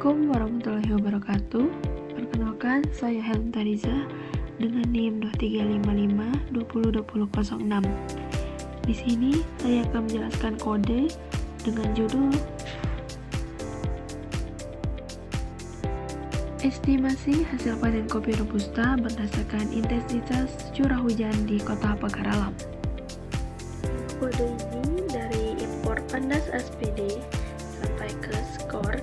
Assalamualaikum warahmatullahi wabarakatuh. Perkenalkan, saya Helen Tariza dengan NIM 2355202006. Di sini saya akan menjelaskan kode dengan judul estimasi hasil panen kopi robusta berdasarkan intensitas curah hujan di Kota Pagaralam. Kode ini dari impor Pandas SPD sampai ke skor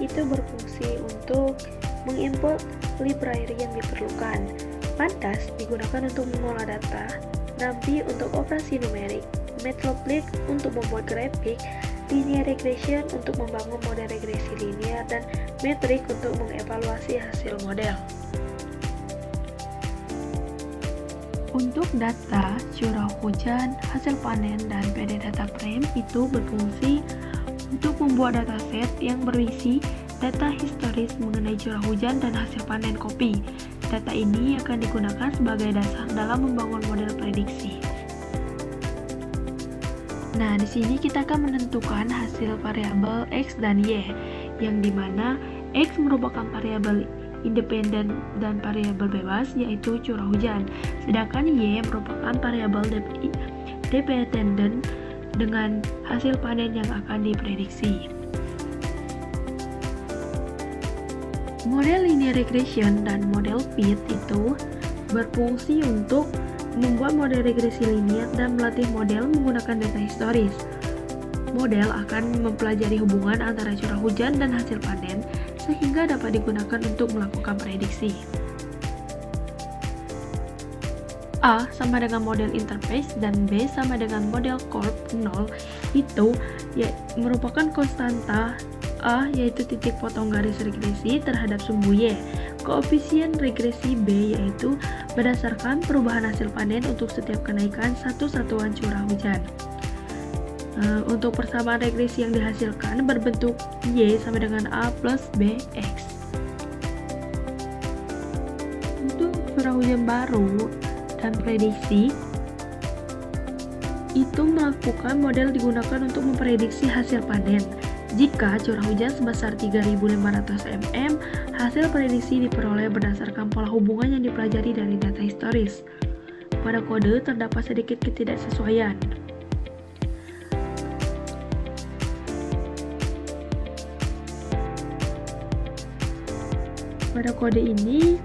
itu berfungsi untuk mengimport library yang diperlukan. Pandas digunakan untuk mengolah data, NumPy untuk operasi numerik, Matplotlib untuk membuat grafik, linear regression untuk membangun model regresi linear, dan metrik untuk mengevaluasi hasil model. Untuk data, curah hujan, hasil panen, dan PD data frame itu berfungsi untuk membuat dataset yang berisi data historis mengenai curah hujan dan hasil panen kopi. Data ini akan digunakan sebagai dasar dalam membangun model prediksi. Nah, di sini kita akan menentukan hasil variabel X dan Y, yang dimana X merupakan variabel independen dan variabel bebas, yaitu curah hujan, sedangkan Y merupakan variabel dependent dengan hasil panen yang akan diprediksi. Model linear regression dan model fit itu berfungsi untuk membuat model regresi linear dan melatih model menggunakan data historis. Model akan mempelajari hubungan antara curah hujan dan hasil panen sehingga dapat digunakan untuk melakukan prediksi. A sama dengan model interface dan B sama dengan model curve 0 itu merupakan konstanta A, yaitu titik potong garis regresi terhadap sumbu Y. Koefisien regresi B yaitu berdasarkan perubahan hasil panen untuk setiap kenaikan satu satuan curah hujan. Untuk persamaan regresi yang dihasilkan berbentuk Y sama dengan A plus BX. Untuk curah hujan baru dan prediksi itu melakukan model digunakan untuk memprediksi hasil panen. Jika curah hujan sebesar 3.500 mm, hasil prediksi diperoleh berdasarkan pola hubungan yang dipelajari dari data historis. Pada kode terdapat sedikit ketidaksesuaian. Pada kode ini,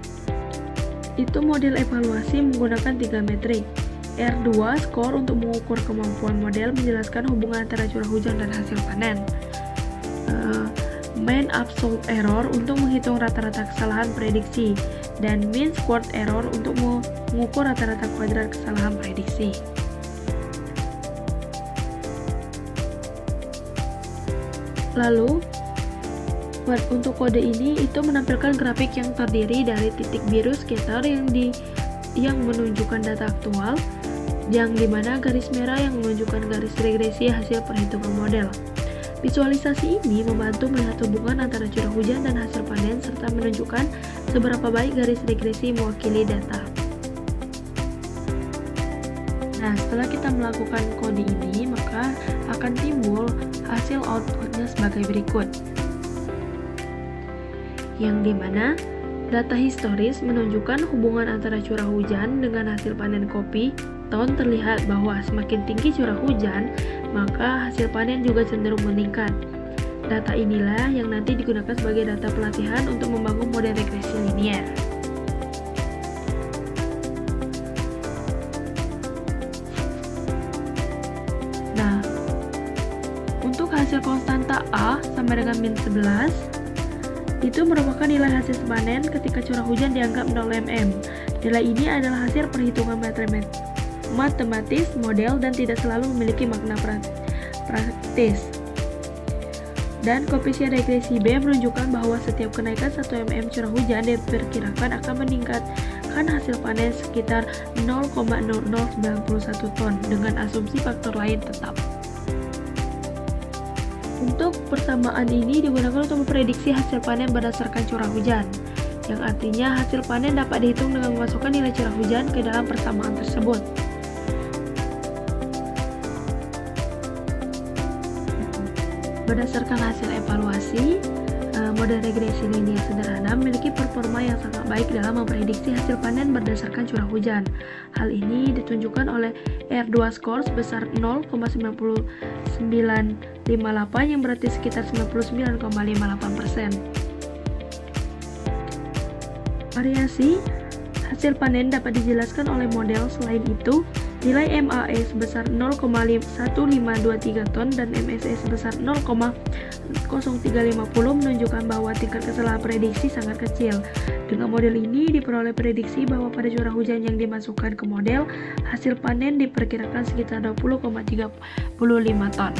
itu model evaluasi menggunakan 3 metrik. R2 skor untuk mengukur kemampuan model menjelaskan hubungan antara curah hujan dan hasil panen. Mean absolute error untuk menghitung rata-rata kesalahan prediksi, dan mean squared error untuk mengukur rata-rata kuadrat kesalahan prediksi. Lalu, untuk kode ini itu menampilkan grafik yang terdiri dari titik biru scatter yang menunjukkan data aktual, yang dimana garis merah yang menunjukkan garis regresi hasil perhitungan model. Visualisasi ini membantu melihat hubungan antara curah hujan dan hasil panen serta menunjukkan seberapa baik garis regresi mewakili data. Nah, setelah kita melakukan kode ini, maka akan timbul hasil outputnya sebagai berikut. Yang dimana data historis menunjukkan hubungan antara curah hujan dengan hasil panen kopi. Tahun terlihat bahwa semakin tinggi curah hujan, maka hasil panen juga cenderung meningkat. Data inilah yang nanti digunakan sebagai data pelatihan untuk membangun model regresi linear. Nah, untuk hasil konstanta A sama dengan min 11, itu merupakan nilai hasil panen ketika curah hujan dianggap 0 mm. Nilai ini adalah hasil perhitungan matematis model dan tidak selalu memiliki makna praktis. Dan koefisien regresi B menunjukkan bahwa setiap kenaikan 1 mm curah hujan diperkirakan akan meningkatkan hasil panen sekitar 0,0091 ton dengan asumsi faktor lain tetap. Untuk persamaan ini digunakan untuk memprediksi hasil panen berdasarkan curah hujan, yang artinya hasil panen dapat dihitung dengan memasukkan nilai curah hujan ke dalam persamaan tersebut. Berdasarkan hasil evaluasi, model regresi linier sederhana memiliki performa yang sangat baik dalam memprediksi hasil panen berdasarkan curah hujan. Hal ini ditunjukkan oleh R2 score sebesar 0,9958 yang berarti sekitar 99,58%. Variasi hasil panen dapat dijelaskan oleh model. Selain itu, nilai MAE sebesar 0,1523 ton dan MSE sebesar 0,0350 menunjukkan bahwa tingkat kesalahan prediksi sangat kecil. Dengan model ini diperoleh prediksi bahwa pada curah hujan yang dimasukkan ke model, hasil panen diperkirakan sekitar 20,35 ton.